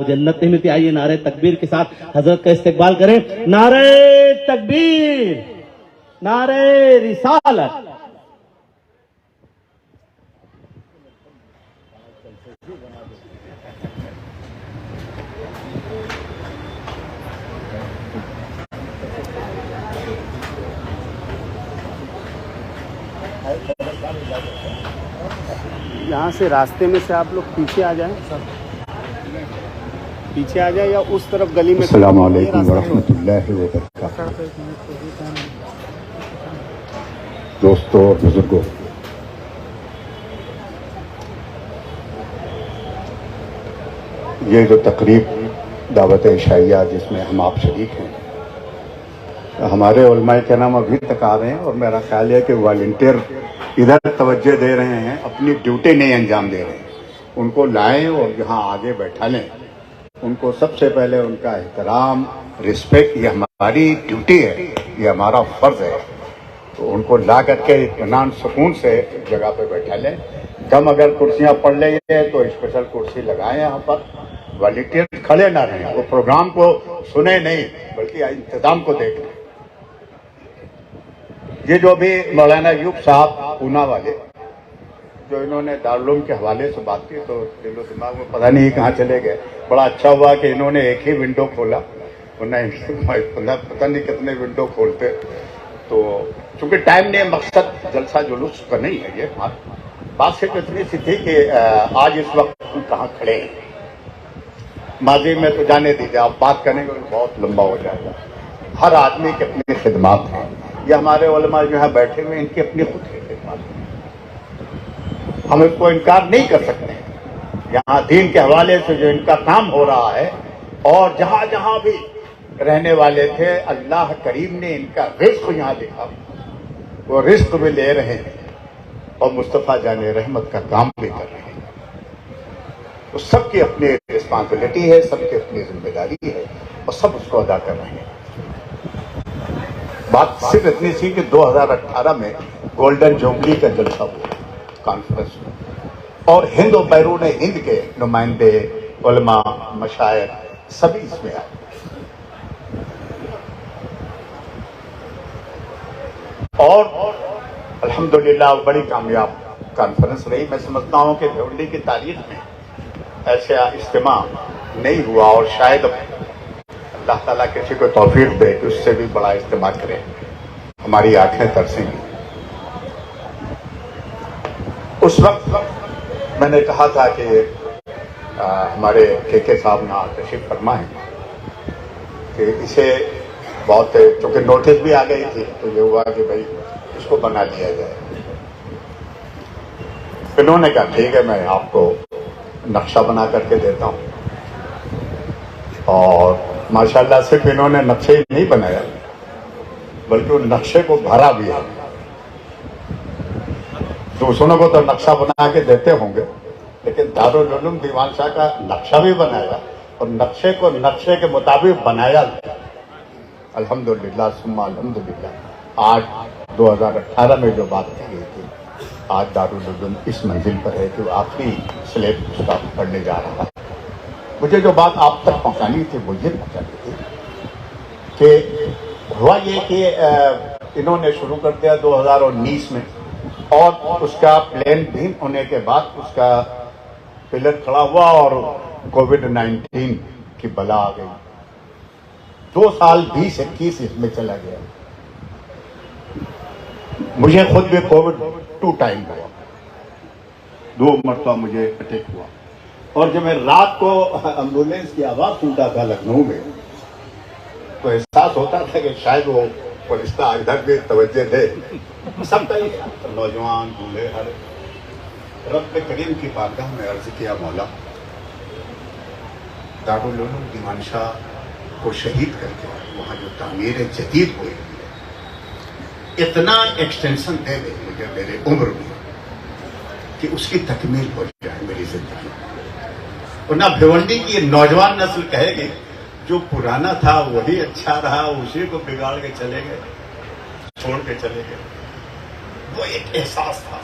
जन्नत नहीं मिलती। आइए नारे तकबीर के साथ हजरत का इस्तकबाल करें। नारे तकबीर, नारे रिसालत। यहाँ से रास्ते में से आप लोग पीछे आ जाएं, पीछे आ जाए या उस तरफ गली में। अस्सलामु अलैकुम वरहमतुल्लाहि वबरकातुहू। दोस्तों और बुजुर्गों, ये जो तकरीब दावत इशाइया जिसमें हम आप शरीक हैं, हमारे उलमाए कराम अभी तक आ रहे हैं और मेरा ख्याल है कि वॉलंटियर इधर तवज्जो दे रहे हैं, अपनी ड्यूटी नहीं अंजाम दे रहे हैं। उनको लाएं और यहाँ आगे बैठा लें। उनको सबसे पहले उनका एहतराम, रिस्पेक्ट, ये हमारी ड्यूटी है, ये हमारा फर्ज है। तो उनको ला करके इत्मीनान सुकून से जगह पे बैठा लें। कम अगर कुर्सियां पड़ रही है तो स्पेशल कुर्सी लगाएं यहाँ पर। वॉलंटियर खड़े ना रहें, वो प्रोग्राम को सुने नहीं बल्कि इंतजाम को देखें। ये जो भी मौलाना यूब साहब पूना वाले जो इन्होंने दारुल के हवाले से बात की, तो दिलो दिमाग में पता नहीं कहाँ चले गए। बड़ा अच्छा हुआ कि इन्होंने एक ही विंडो खोला, वरना पता नहीं कितने विंडो खोलते। तो चूंकि टाइम नहीं, मकसद जलसा जुलूस का नहीं है ये। बात सिर्फ इतनी सी थी कि आज इस वक्त हम कहाँ खड़े हैं। माजी में तो जाने दीजिए, आप बात करेंगे तो बहुत लंबा हो जाएगा। हर आदमी की अपनी खिदमात हैं। ये हमारे उलमा जो है बैठे हुए, इनकी अपनी खुद की खिदमात है, हम इसको इनकार नहीं कर सकते। यहाँ दीन के हवाले से जो इनका काम हो रहा है, और जहां जहां भी रहने वाले थे, अल्लाह करीम ने इनका रिस्क यहाँ लिखा, वो रिस्क भी ले रहे हैं और मुस्तफ़ा जाने रहमत का काम भी कर रहे हैं। तो सबकी अपनी रिस्पॉन्सिबिलिटी है, सबकी अपनी जिम्मेदारी है और सब उसको अदा कर रहे हैं। बात सिर्फ इतनी सी कि 2018 में गोल्डन जुबली का जलसा हुआ कॉन्फ्रेंस में, और हिंद और बैरून हिंद के नुमाइंदे, उलमा, मशाइख सभी इसमें आए। और अल्हम्दुलिल्लाह बड़ी कामयाब कॉन्फ्रेंस रही। मैं समझता हूं कि भिवंडी की तारीख में ऐसा इज्तिमा नहीं हुआ, और शायद अल्लाह ताला किसी को तौफीक दे कि उससे भी बड़ा इज्तिमा करें। हमारी आंखें तरसेंगी। उस वक्त मैंने कहा था कि हमारे के साहब ना तशरीफ फरमाएं कि इसे बहुत, चूंकि नोटिस भी आ गई थी, तो ये हुआ कि भाई इसको बना दिया जाए। इन्होंने कहा ठीक है, मैं आपको नक्शा बना करके देता हूं। और माशाल्लाह सिर्फ इन्होंने नक्शे ही नहीं बनाया, बल्कि उन नक्शे को भरा भी है। दूसरों को तो नक्शा बना के देते होंगे, लेकिन दारुल उलूम दीवान शाह का नक्शा भी बनाया और नक्शे को नक्शे के मुताबिक बनाया। अल्हम्दुलिल्लाह सुम्मा अल्हम्दुलिल्लाह। आज 2018 में जो बात की गई थी, आज दारुल उलूम इस मंजिल पर है कि वो आखिरी स्लेब उसका पढ़ने जा रहा है। मुझे जो बात आप तक पहुंचानी थी वो ये पहुंचानी थी कि हुआ ये कि इन्होंने शुरू कर दिया 2019 में, और उसका प्लान भी होने के बाद उसका पिलर खड़ा हुआ और कोविड-19 की बला आ गई। 2 साल 2021 इसमें चला गया। मुझे खुद भी कोविड 2 टाइम हुआ, 2 मरतबा मुझे अटैक हुआ। और जब मैं रात को एम्बुलेंस की आवाज सुनता था लखनऊ में, तो एहसास होता था कि शायद वो फरिश्ता इधर भी तवज्जो दे। सब कई नौजवान दूल्हे हर रब करीम की बारगाह में अर्ज किया, मौला दारुल उलूम दीवान शाह को शहीद करके वहाँ जो तामीर जदीद हुई, इतना एक्सटेंशन दे दे मुझे मेरे उम्र में कि उसकी तकमील हो जाए मेरी जिंदगी। और ना भिवंडी की नौजवान नस्ल कहेगी जो पुराना था वही अच्छा रहा, उसी को बिगाड़ के चले गए, छोड़ के चले गए। वो एक एहसास था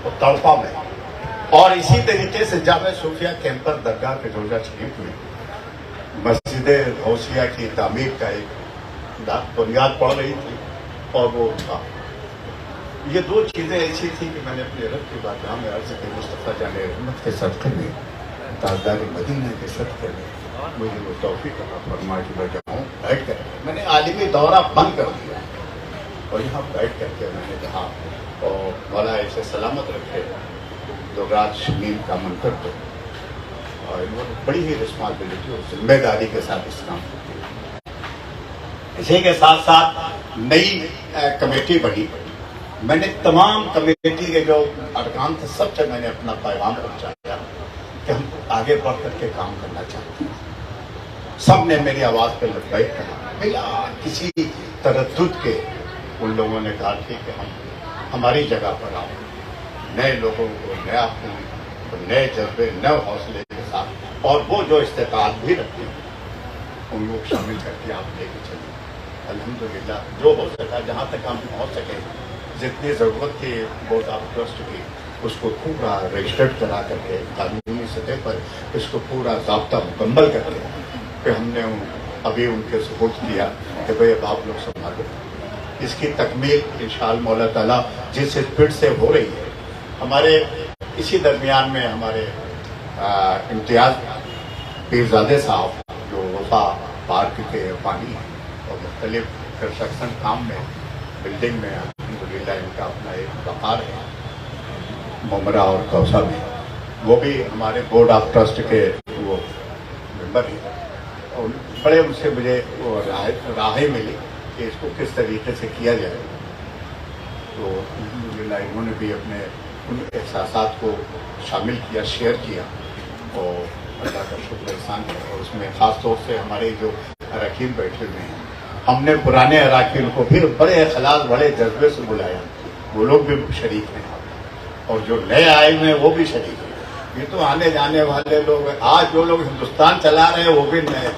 वो तड़पा में। और इसी तरीके से जामे सूफिया कैंपर दरगाह के रोजा शरीफ में मस्जिद गौसिया की तामीर का एक बुनियाद पड़ रही थी और वो था। ये दो चीज़ें ऐसी थी कि मैंने अपने रब की बारगाह में अर्ज की, मुस्तफ़ा जाने रहमत के सदक़े में, ताजदार मदीना के सदक़े में मुझे वो तौफीक अता फरमा कि मैं जाऊँ बैठ कर। मैंने आलिमी दौरा बंद कर दिया और यहाँ बैठ करके मैंने कहा और मौला ऐसे सलामत रखे दुर्राज शमीम का मंतर दो। और इन्होंने बड़ी ही रिस्पॉन्सिबिलिटी और जिम्मेदारी के साथ इस काम को किया। इसी के साथ साथ नई कमेटी बनी। मैंने तमाम कमेटी के जो अरकान थे सबसे मैंने अपना पैगाम पहुंचाया कि हम आगे बढ़ करके काम करना चाहते हैं। सब ने मेरी आवाज़ पर लबैक कहा, बिना किसी तरद्दुद के उन लोगों ने कहा ठीक है, हम हमारी जगह पर आओ, नए लोगों को नया खून, नए जज्बे, नए हौसले के साथ, और वो जो इस्तेताअत भी रखते हैं उन लोग शामिल करके आप लेके चलिए। अल्हम्दुलिल्लाह जो हो सका, जहाँ तक हम पहुँच सके, जितनी ज़रूरत थी बोर्ड ऑफ ट्रस्ट की, उसको पूरा रजिस्टर्ड करा करके कानूनी सतह पर इसको पूरा ज़ाब्ता मुकम्मल करके फिर हमने अभी उनके सुपुर्द किया कि भाई अब आप लोग संभालो। इसकी तकमील इंशाअल्लाह मौला ताला जिस स्पीड से हो रही है, हमारे इसी दरमियान में हमारे इम्तियाज़ पीरजादे साहब जो वफा पार्क के पानी और मुख्तलिफ कंस्ट्रक्शन काम में, बिल्डिंग में अल्हम्दुलिल्लाह इनका अपना एक वक़ार है मुमरा और कौसा में, वो भी हमारे बोर्ड ऑफ ट्रस्ट के वो मेंबर हैं। और बड़े उनसे मुझे वो राहें मिली कि इसको किस तरीके से किया जाए। तो अल्हम्दुलिल्लाह इन्होंने भी अपने उन एहसासात को शामिल किया, शेयर किया, और अल्लाह का शुक्र एहसान है। और उसमें ख़ास तौर से हमारे जो अरकान बैठे हुए हैं, हमने पुराने अरकान को फिर बड़े अखलास, बड़े जज्बे से बुलाया, वो लोग भी शरीक हैं, और जो नए आए हुए हैं वो भी शरीक हैं। ये तो आने जाने वाले लोग हैं। आज जो लोग हिंदुस्तान चला रहे हैं वो भी नए हैं,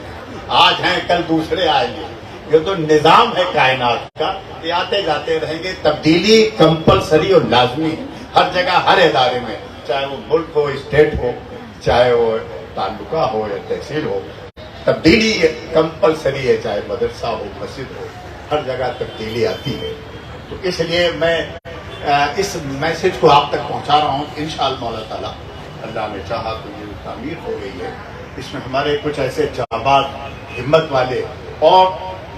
आज हैं कल दूसरे आएंगे। ये तो निज़ाम है कायनात का, ये आते जाते रहेंगे। तब्दीली कंपलसरी और लाजमी है हर जगह, हर इदारे में, चाहे वो मुल्क हो, स्टेट हो, चाहे वो ताल्लुका हो या तहसील हो, तब्दीली कंपलसरी है। चाहे मदरसा हो, मस्जिद हो, हर जगह तब्दीली आती है। तो इसलिए मैं इस मैसेज को आप तक पहुंचा रहा हूं। इंशाअल्लाह मौला ताला अल्लाह ने चाहा तो ये तामीर हो गई है। इसमें हमारे कुछ ऐसे जाबाज, हिम्मत वाले, और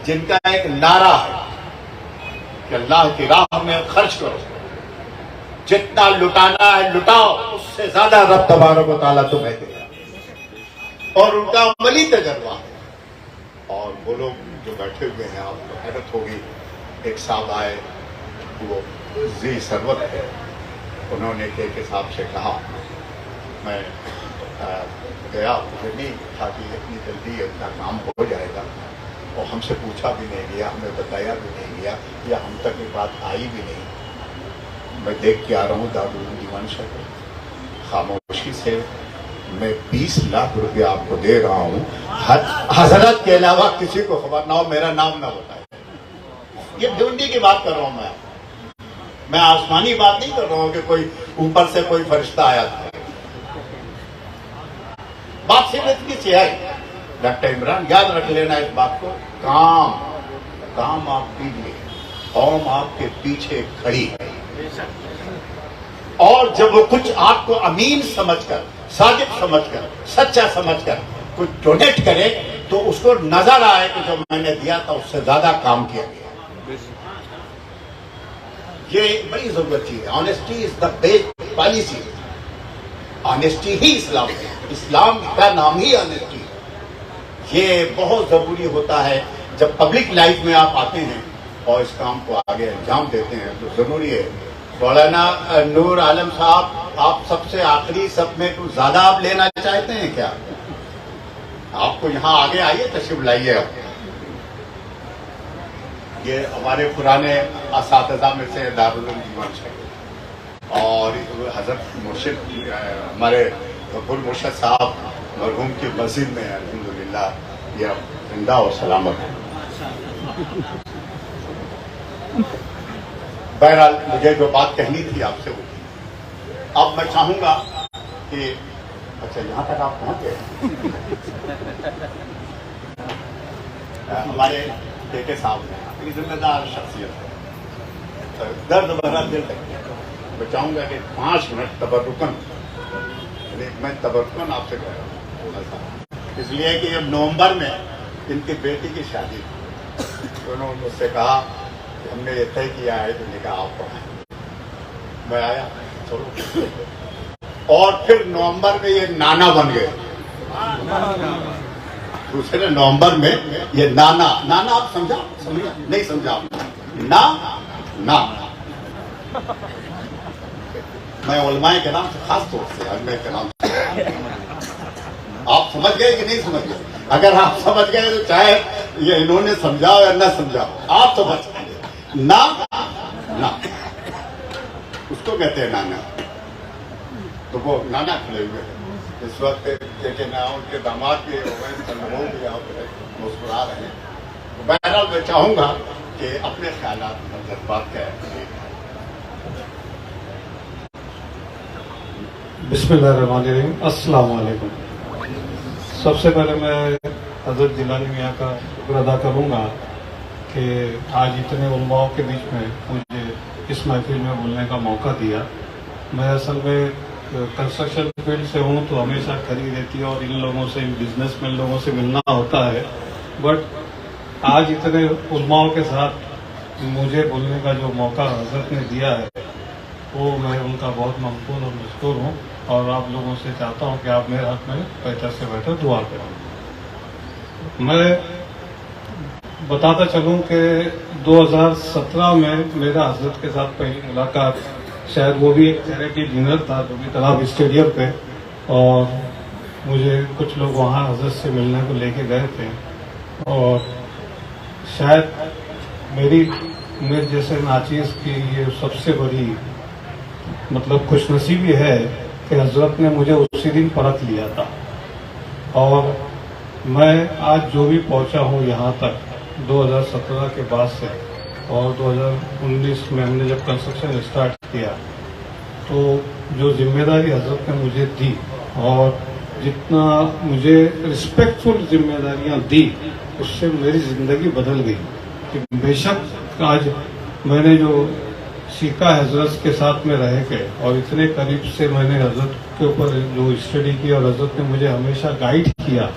जिनका एक नारा है कि अल्लाह की राह में खर्च करो, जितना लुटाना है लुटाओ, उससे ज्यादा रब तबारक व तआला तुम्हें देगा, और उनका अमली तजर्बा है। और वो लोग जो बैठे हुए हैं, आपको हैरत होगी, एक साहब आए, वो जी सरवत है, उन्होंने एक हिसाब से कहा, मैं गया, मुझे नहीं था कि इतनी जल्दी अपना काम हो जाएगा, और हमसे पूछा भी नहीं गया, हमें बताया भी नहीं गया, या हम तक ये बात आई भी नहीं। मैं देख के आ रहा हूँ दारुल दीवान शक्ल, खामोशी से मैं 20 लाख रुपया आपको दे रहा हूँ, हजरत के अलावा किसी को खबर ना हो, मेरा नाम ना बताए। ये ढूंढी की बात कर रहा हूँ मैं आसमानी बात नहीं कर रहा हूँ कि कोई ऊपर से कोई फरिश्ता आया था। बात सिर्फ इतनी सी है, डॉक्टर इमरान याद रख लेना इस बात को, काम आप कीजिए, कौम आपके पीछे खड़ी है, और जब वो कुछ आपको अमीन समझकर, सादिक समझकर, सच्चा समझकर कुछ डोनेट करे, तो उसको नजर आए कि जो मैंने दिया था उससे ज्यादा काम किया गया। ये बड़ी जरूरत चीज है। Honesty is the best policy. Honesty ही इस्लाम है, इस्लाम का नाम ही ऑनेस्टी है। ये बहुत जरूरी होता है जब पब्लिक लाइफ में आप आते हैं और इस काम को आगे अंजाम देते हैं, तो जरूरी है। मौलाना नूर आलम साहब, आप सबसे आखिरी सब में कुछ ज्यादा आप लेना चाहते हैं क्या? आपको यहाँ आगे आइए, तशरीफ लाइए। ये हमारे पुराने असातिज़ा में से दारुल दीवान शक्ल, और हजरत मुर्शिद हमारे गफूर मुर्शिद साहब मरहूम की मस्जिद में अल्हम्दुलिल्लाह ये जिंदा और सलामत है। बहरहाल मुझे जो बात कहनी थी आपसे वो थी। अब मैं चाहूंगा कि अच्छा यहाँ तक आप पहुंच गए। हमारे के साहब हैं, जिम्मेदार शख्सियत है, दर्द भरा दिल है। मैं चाहूँगा कि 5 मिनट तबरुकन, मैं तबरुकन आपसे कह रहा हूँ, इसलिए कि अब नवंबर में इनकी बेटी की शादी थी, तो उन्होंने मुझसे कहा कि हमने ये तय किया है, तो निकाह आप पढ़ाएं। मैं आया, चलो, और फिर नवंबर में ये नाना बन गए। दूसरे नवंबर में ये नाना, नाना आप समझा नहीं समझा, ना मैं उलमाए के नाम से, खास तौर से अजमेर के नाम से, आप समझ गए कि नहीं समझ गए? अगर आप समझ गए तो चाहे ये इन्होंने समझाओ या ना समझाओ, आप समझ गए। ना उसको कहते हैं नाना, तो वो नाना खड़े हुए हैं इस वक्त, लेकिन उनके दामाद भी मुस्कुरा रहे हैं। तो बहरहाल मैं चाहूंगा कि अपने ख्यालात और जज्बात का बिस्मिल्लाहिर्रहमानिर्रहीम, अस्सलाम वालेकुम। सबसे पहले मैं हज़रत जिलानी मियाँ का शुक्र अदा करूँगा कि आज इतने उलमाओं के बीच में मुझे इस महफिल में बोलने का मौका दिया। मैं असल में कंस्ट्रक्शन फील्ड से हूँ, तो हमेशा खरी रहती है और इन लोगों से, इन बिजनेसमैन लोगों से मिलना होता है, बट आज इतने उलमाओं के साथ मुझे बोलने का जो मौका हज़रत ने दिया है, वो मैं उनका बहुत ममनून और मशकूर हूँ, और आप लोगों से चाहता हूँ कि आप मेरे हक़ में बेहतर से बेहतर दुआ करें। मैं बताता चलूँ कि 2017 में मेरा हज़रत के साथ पहली मुलाकात, शायद वो भी एक चैरिटी डिनर था जो भी तालाब स्टेडियम पे, और मुझे कुछ लोग वहाँ हज़रत से मिलने को लेके गए थे, और शायद मेरे जैसे नाचीज़ की ये सबसे बड़ी मतलब खुशनसीबी है कि हज़रत ने मुझे उसी दिन परख लिया था, और मैं आज जो भी पहुंचा हूं यहाँ तक 2017 के बाद से, और 2019 में हमने जब कंस्ट्रक्शन स्टार्ट किया, तो जो जिम्मेदारी हज़रत ने मुझे दी और जितना मुझे रिस्पेक्टफुल जिम्मेदारियां दी, उससे मेरी ज़िंदगी बदल गई। कि बेशक आज मैंने जो सीखा हज़रत के साथ में रह के, और इतने करीब से मैंने हज़रत के ऊपर जो स्टडी की, और हज़रत ने मुझे हमेशा गाइड किया,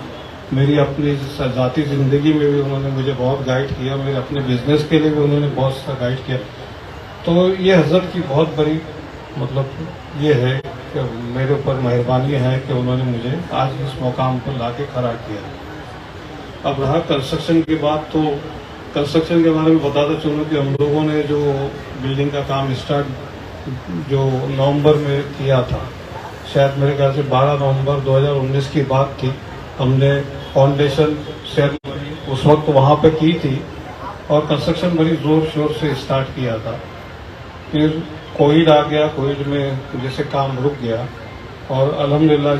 मेरी अपनी ज़ाती ज़िंदगी में भी उन्होंने मुझे बहुत गाइड किया, मेरे अपने बिजनेस के लिए भी उन्होंने बहुत सा गाइड किया। तो ये हज़रत की बहुत बड़ी मतलब ये है कि मेरे ऊपर मेहरबानी है कि उन्होंने मुझे आज इस मुकाम पर ला के खड़ा किया। अब रहा कंस्ट्रक्शन की बात, तो कंस्ट्रक्शन के बारे में बताता चलूँ कि हम लोगों ने जो बिल्डिंग का काम स्टार्ट जो नवंबर में किया था, शायद मेरे ख्याल से 12 नवंबर 2019 की बात थी, हमने फाउंडेशन सेरेमनी उस वक्त वहाँ पे की थी, और कंस्ट्रक्शन बड़ी ज़ोर शोर से स्टार्ट किया था। फिर कोविड आ गया, कोविड में जैसे काम रुक गया, और अल्हम्दुलिल्लाह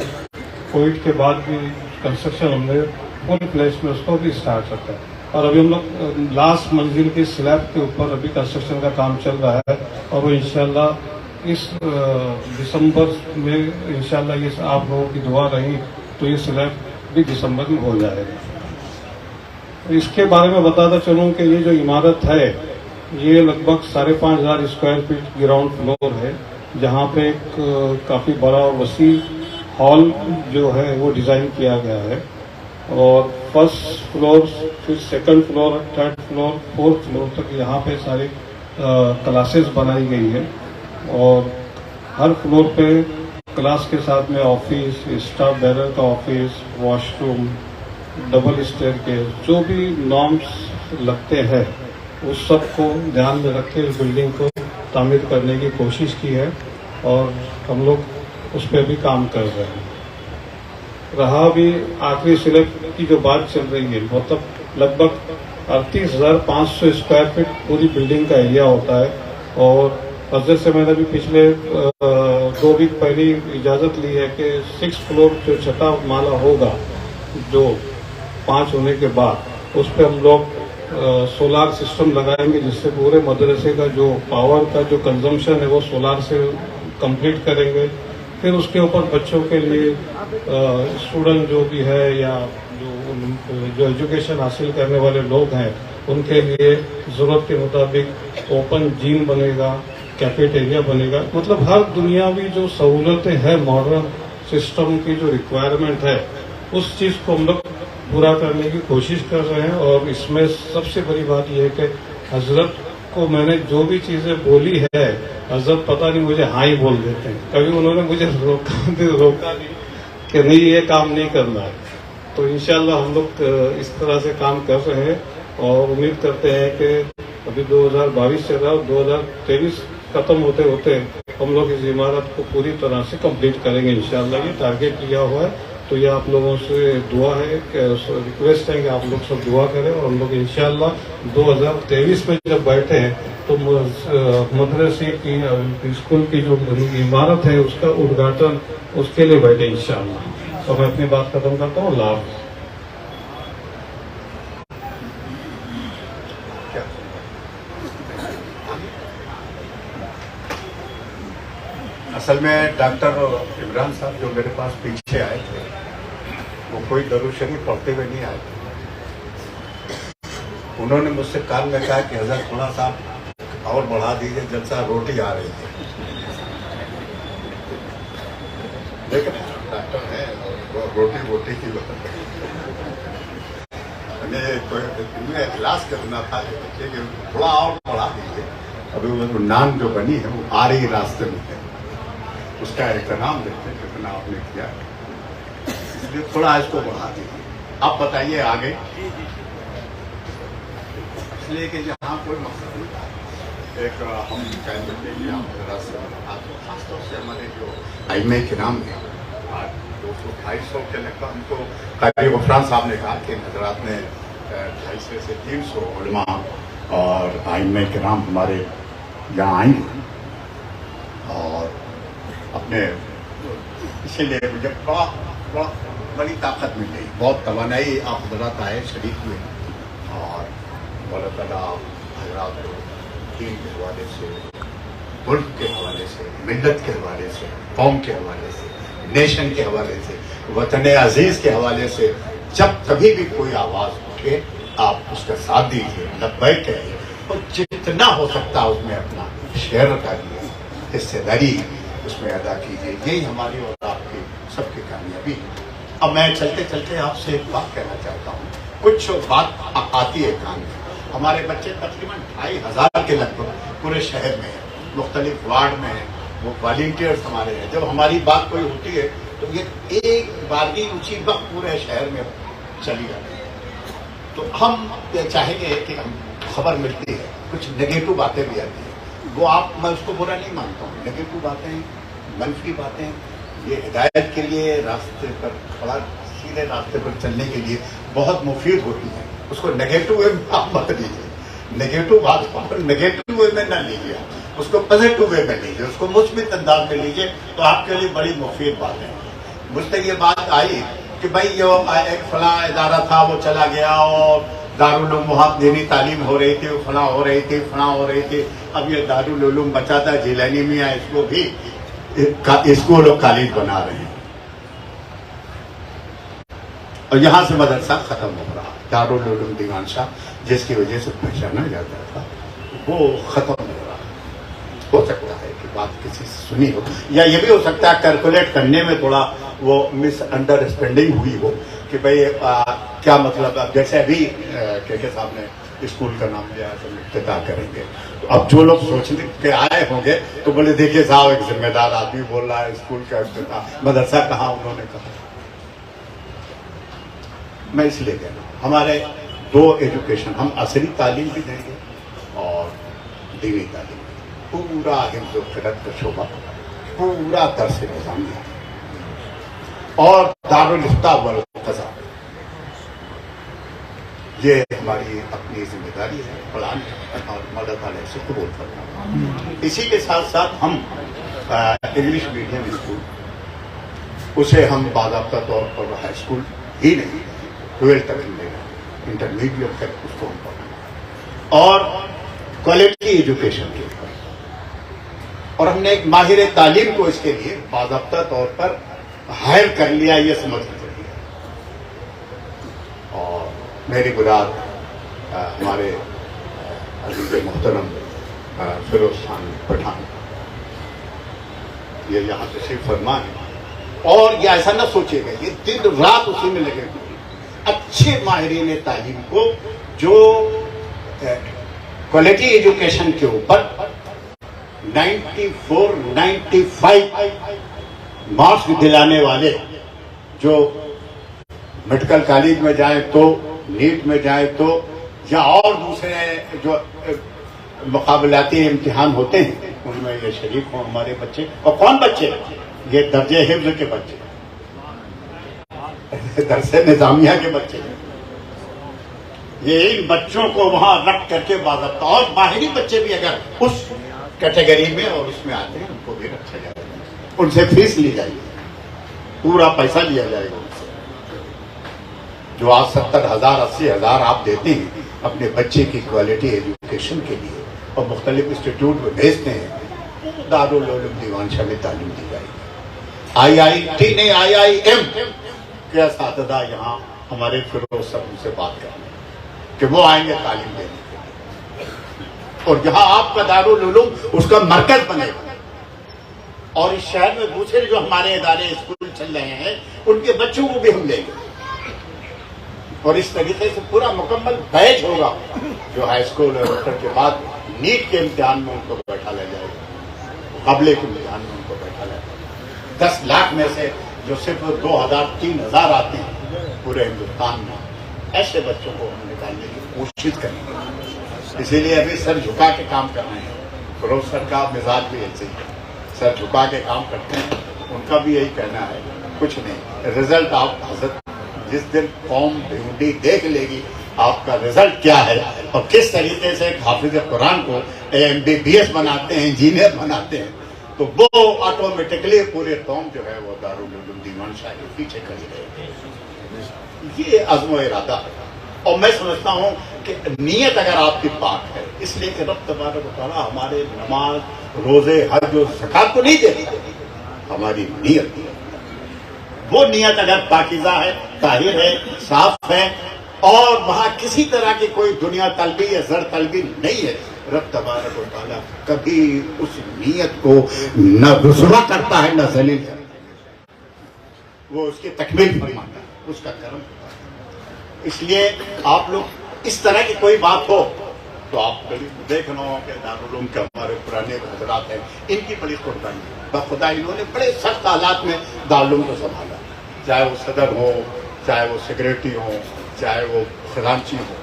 कोविड के बाद भी कंस्ट्रक्शन हमने फुल फ्लैश में उसको भी स्टार्ट रखा है, और अभी हम लोग लास्ट मंजिल की स्लैब के ऊपर अभी कंस्ट्रक्शन का काम चल रहा है, और वो इंशाल्लाह इस दिसंबर में इंशाल्लाह ये आप लोगों की दुआ रही तो ये स्लैब भी दिसंबर में हो जाएगा। इसके बारे में बताता चलूँ कि ये जो इमारत है, ये लगभग 5,500 स्क्वायर फीट ग्राउंड फ्लोर है, जहाँ पे एक काफ़ी बड़ा और वसी हॉल जो है वो डिज़ाइन किया गया है, और फर्स्ट फ्लोर, फिर second floor, third floor, fourth floor तक यहाँ पे सारी क्लासेस बनाई गई है, और हर फ्लोर पे क्लास के साथ में ऑफिस, स्टाफ बैरर का ऑफिस, वॉशरूम, डबल स्टेयरकेस, जो भी नॉर्म्स लगते हैं उस सब को ध्यान में रख के इस बिल्डिंग को तामीर करने की कोशिश की है, और हम लोग उस पर भी काम कर रहे हैं। रहा भी आखिरी स्लैब की जो बात चल रही है, मतलब लगभग 38,500 स्क्वायर फीट पूरी बिल्डिंग का एरिया होता है, और हज़रत से मैंने भी पिछले 2 वीक पहले इजाज़त ली है कि 6 फ्लोर जो छठा माला होगा, जो 5 होने के बाद, उस पर हम लोग सोलार सिस्टम लगाएंगे, जिससे पूरे मदरसे का जो पावर का जो कंजम्पशन है वो सोलार से कंप्लीट करेंगे। फिर उसके ऊपर बच्चों के लिए स्टूडेंट जो भी है या जो जो एजुकेशन हासिल करने वाले लोग हैं उनके लिए ज़रूरत के मुताबिक ओपन जिम बनेगा, कैफेटेरिया बनेगा, मतलब हर दुनियावी जो सहूलतें हैं मॉडर्न सिस्टम की जो रिक्वायरमेंट है उस चीज़ को हम लोग पूरा करने की कोशिश कर रहे हैं। और इसमें सबसे बड़ी बात यह है कि हजरत को मैंने जो भी चीज़ें बोली है हजरत पता नहीं मुझे हाँ ही बोल देते हैं, कभी उन्होंने मुझे रोका नहीं कि नहीं ये काम नहीं करना है। तो इंशाल्लाह हम लोग इस तरह से काम कर रहे हैं और उम्मीद करते हैं कि अभी 2022 चल रहा है, 2023 खत्म होते होते हम लोग इस इमारत को पूरी तरह से कंप्लीट करेंगे इंशाल्लाह। ये टारगेट लिया हुआ है। तो ये आप लोगों से दुआ है कि रिक्वेस्ट है कि आप लोग सब दुआ करें और हम लोग इंशाल्लाह 2023 में जब बैठे हैं तो मदरसे की स्कूल की जो इमारत है उसका उद्घाटन उसके लिए बैठे इंशाल्लाह। तो मैं अपनी बात खत्म करता हूँ। अल्लाह हाफ़िज़। असल में डॉक्टर इमरान साहब जो मेरे पास पीछे आए थे वो कोई दरूद शरीफ पढ़ते हुए नहीं आए थे। उन्होंने मुझसे कान में कहा कि हज़रत थोड़ा सा और बढ़ा दीजिए, जलसा रोटी आ रही थी। लेकिन डॉक्टर है और रोटी की बात हमें इखलास करना था कि थोड़ा और बढ़ा दीजिए। अभी वो नान जो बनी है वो आ रही रास्ते में है, उसका एहतराम देते जितना आपने किया, इसलिए थोड़ा इसको बढ़ा दीजिए। आप बताइए आगे, इसलिए कि यहाँ कोई मकसद नहीं था। एक हम कह सकते हैं आप जरा से खासतौर से हमारे जो आइमे के नाम है 200-250 के लगभग हमको कारी गफरान साहब ने कहा कि हजरात ने 250 से 300 उलमा और आइमे के नाम हमारे यहाँ आएंगे और अपने, इसीलिए मुझे बड़ी ताकत मिल गई, बहुत तवानाई आप हजरात आए, शरीक हुए और अल्लाह ताला हजरात को दीन के हवाले से, मुल्क के हवाले से, मिल्लत के हवाले से, कौम के हवाले से, नेशन के हवाले से, वतन अजीज़ के हवाले से जब कभी भी कोई आवाज़ उठे आप उसका साथ दीजिए, लब्बैक कहिए और जितना हो सकता है उसमें अपना शेयर डालिए, हिस्सेदारी उसमें अदा कीजिए। यही हमारी और आपकी सबकी कामयाबी है। अब मैं चलते चलते आपसे एक बात कहना चाहता हूँ। कुछ बात आती है कान में। हमारे बच्चे तकरीबन 2500 के लगभग पूरे शहर में हैं, मुख्तलिफ वार्ड में हैं, वो वॉलंटियर्स हमारे हैं। जब हमारी बात कोई होती है तो ये एक बारगी उसी वक्त पूरे शहर में चली जाती है। तो हम ये चाहेंगे कि हम खबर मिलती है, कुछ नेगेटिव बातें भी आती हैं, वो आप, मैं उसको बुरा नहीं मानता हूँ। नेगेटिव बातें, मनफी बातें ये हिदायत के लिए, रास्ते पर थोड़ा सीधे रास्ते पर चलने के लिए बहुत मुफीद होती है। उसको नेगेटिव वे में आप मत लीजिए, नेगेटिव बात को नेगेटिव वे में न लीजिए, उसको पॉजिटिव वे में लीजिए, उसको मुस्बित अंदाज में लीजिए, तो आपके लिए बड़ी मुफीद बात है। मुझसे ये बात आई कि भाई ये एक फला इदारा था वो चला गया और दारुल उलूम वहाँ दीनी तालीम हो रही थी, फला हो रही थी, फला हो रही थी, अब ये दारुल उलूम बचा था जिलानी मियाँ इसको भी स्कूल और कॉलेज बना रहे हैं और यहाँ से मदरसा खत्म हो रहा। दारुल उलूम दीवान शाह जिसकी वजह से पहचाना जाता था वो खत्म हो रहा। हो सकता है कि बात किसी से सुनी हो, या ये भी हो सकता है कैलकुलेट करने में थोड़ा वो मिसअंडरस्टैंडिंग हुई हो कि भाई क्या मतलब। अब जैसे अभी के साहब ने स्कूल का नाम लिया तो इफ्तिताह करेंगे, तो अब जो लोग सोचने के आए होंगे तो बोले देखिए साहब एक जिम्मेदार आदमी बोल रहा है स्कूल का इफ्तिताह, मदरसा कहाँ उन्होंने कहा। मैं इसलिए कह रहा हूँ हमारे दो एजुकेशन, हम असली तालीम भी देंगे और दीनी तालीम, पूरा हिफ्ज़ क़िराअत का शोबा, पूरा दर्स निज़ाम और दारुल इफ्ता वल क़ज़ा, ये हमारी अपनी जिम्मेदारी है, प्लान है और मदद वाले से कबूल करना। इसी के साथ साथ हम इंग्लिश मीडियम स्कूल, उसे हम बाज़ाब्ता तौर पर हाई स्कूल ही नहीं 12th तक लेना, इंटरमीडिएट तक उसको हम पढ़ाना और क्वालिटी एजुकेशन के ऊपर। और हमने एक माहिर तालीम को इसके लिए बाज़ाब्ता तौर पर हायर कर लिया, ये समझ लीजिए। میری براد ہمارے عزیز محترم فیروز خان پٹھان یہ یہاں تشریف فرما ہے، اور یہ ایسا نہ سوچے گا، یہ دن رات اسی میں لگے ہوئے اچھے ماہرین تعلیم کو جو کوالٹی ایجوکیشن کے اوپر 94-95 مارکس دلانے والے، جو میڈیکل کالج میں جائیں تو، نیٹ میں جائیں تو، یا اور دوسرے جو مقابلاتی امتحان ہوتے ہیں ان میں یہ شریک ہوں ہمارے بچے. اور کون بچے؟ یہ درجے حفظ کے بچے، درس نظامیہ کے بچے. یہ ان بچوں کو وہاں رکھ کر کے باضابطہ، اور باہری بچے بھی اگر اس کیٹیگری میں اور اس میں آتے ہیں ان کو بھی رکھا جائے گا، ان سے فیس لی جائے گی، پورا پیسہ لیا جائے گا. جو آج 70,000 80,000 آپ دیتے ہیں اپنے بچے کی کوالٹی ایجوکیشن کے لیے اور مختلف انسٹیٹیوٹ میں بھیجتے ہیں، دارالعلوم دیوان شاہ میں تعلیم دی جائے گی. IIT نہیں IIM کے اساتذہ یہاں ہمارے فیروز صاحب ان سے بات کریں کہ وہ آئیں گے تعلیم دینے کے لیے، اور جہاں آپ کا دارالعلوم اس کا مرکز بنے گا. اور اس شہر میں دوسرے جو ہمارے ادارے اسکول چل رہے ہیں ان کے بچوں کو بھی ہم لیں گے، اور اس طریقے سے پورا مکمل بیچ ہوگا جو ہائی اسکول اور انٹر کے بعد نیٹ کے امتحان میں ان کو بیٹھا لیا جائے گا، مقابلے کے امتحان میں ان کو بیٹھا لیا جائے گا. 10 لاکھ میں سے جو صرف 2,000-3,000 آتے ہیں پورے ہندوستان میں، ایسے بچوں کو ہم نکالنے کی کوشش کریں گے. اسی لیے ابھی سر جھکا کے کام کر رہے ہیں. فیروز سر کا مزاج بھی ایسے ہی ہے، سر جھکا کے کام کرتے ہیں. ان کا بھی یہی کہنا ہے کچھ نہیں، رزلٹ آپ حضرت جس دن قوم ڈھونڈی دیکھ لے گی آپ کا رزلٹ کیا ہے اور کس طریقے سے ایک حافظ قرآن کو MBBS بناتے ہیں، انجینئر بناتے ہیں، تو وہ آٹومیٹکلی پورے قوم جو ہے وہ دارالعلوم دیوان شاہ کے پیچھے کھڑی رہے گی. یہ عزم و ارادہ ہے. اور میں سمجھتا ہوں کہ نیت اگر آپ کی پاک ہے، اس لیے کہ رب تبارک و تعالیٰ ہمارے نماز، روزے، حج و زکات کو نہیں دیتے، ہماری نیت، وہ نیت اگر پاکیزہ ہے، طاہر ہے، صاف ہے، اور وہاں کسی طرح کی کوئی دنیا طلبی یا زر طلبی نہیں ہے، رب تبارک و تعالیٰ کبھی اس نیت کو نہ رسوا کرتا ہے نہ ذلیل کرتا ہے، وہ اس کی تکمیل فرماتا ہے، اس کا کرم ہوتا ہے. اس لیے آپ لوگ اس طرح کی کوئی بات ہو تو آپ دیکھ رہے ہو کہ دارالعلوم کے ہمارے پرانے حضرات ہیں، ان کی بڑی قربانی ہے. بخدا انہوں نے بڑے سخت حالات میں دارالعلوم کو سنبھالا، چاہے وہ صدر ہو، چاہے وہ سیکریٹری ہو، چاہے وہ خزانچی ہو.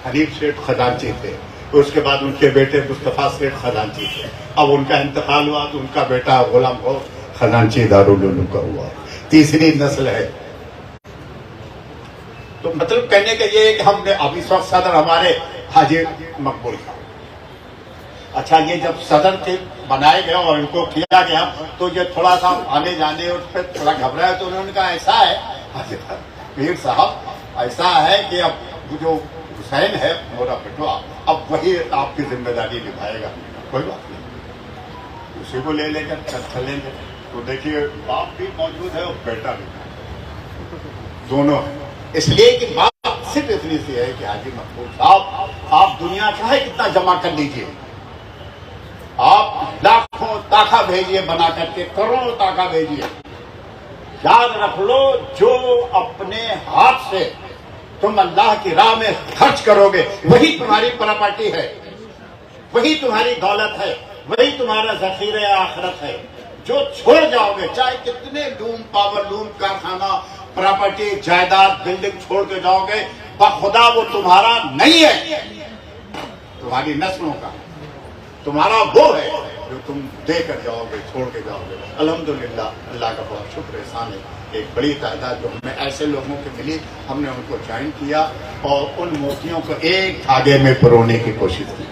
حنیف سیٹھ خزانچی تھے، اس کے بعد ان کے بیٹے مصطفیٰ سیٹھ خزانچی تھے. اب ان کا انتقال ہوا تو ان کا بیٹا غلام ہو خزانچی دارالعلوم کا ہوا، تیسری نسل ہے. تو مطلب کہنے کا یہ ہے کہ ہم نے اب اس وقت صدر ہمارے حاجی مقبول تھا. اچھا، یہ جب صدر کے بنائے گئے اور ان کو کیا گیا تو یہ تھوڑا سا آنے جانے اور پھر تھوڑا گھبرایا، تو انہوں نے کہا ایسا ہے پیر صاحب، ایسا ہے کہ اب جو حسین ہے میرا بیٹا، اب وہی آپ کی ذمہ داری نبھائے گا. کوئی بات نہیں، اسی کو لے کر چلیں گے. تو دیکھیے باپ بھی موجود ہے اور بیٹا بھی دونوں ہیں. اس لیے کہ بات صرف اتنی سی ہے کہ حاجی مقبول صاحب، آپ دنیا چاہے کتنا جمع کر لیجیے، آپ لاکھوں تاخا بھیجیے بنا کر کے، کروڑوں تاخا بھیجیے، یاد رکھ لو جو اپنے ہاتھ سے تم اللہ کی راہ میں خرچ کرو گے وہی تمہاری پراپرٹی ہے، وہی تمہاری دولت ہے، وہی تمہارا ذخیرہ آخرت ہے. جو چھوڑ جاؤ گے، چاہے کتنے لوم پاور لوم کارخانہ پراپرٹی جائیداد بلڈنگ چھوڑ کے جاؤ گے، بخدا وہ تمہارا نہیں ہے، تمہاری نسلوں کا، تمہارا وہ ہے جو تم دے کر جاؤ گے، چھوڑ کے جاؤ گے. الحمدللہ اللہ کا بہت شکر احسان ہے، ایک بڑی تعداد جو ہمیں ایسے لوگوں کی ملی، ہم نے ان کو جوائن کیا اور ان موتیوں کو ایک دھاگے میں پرونے کی کوشش کی.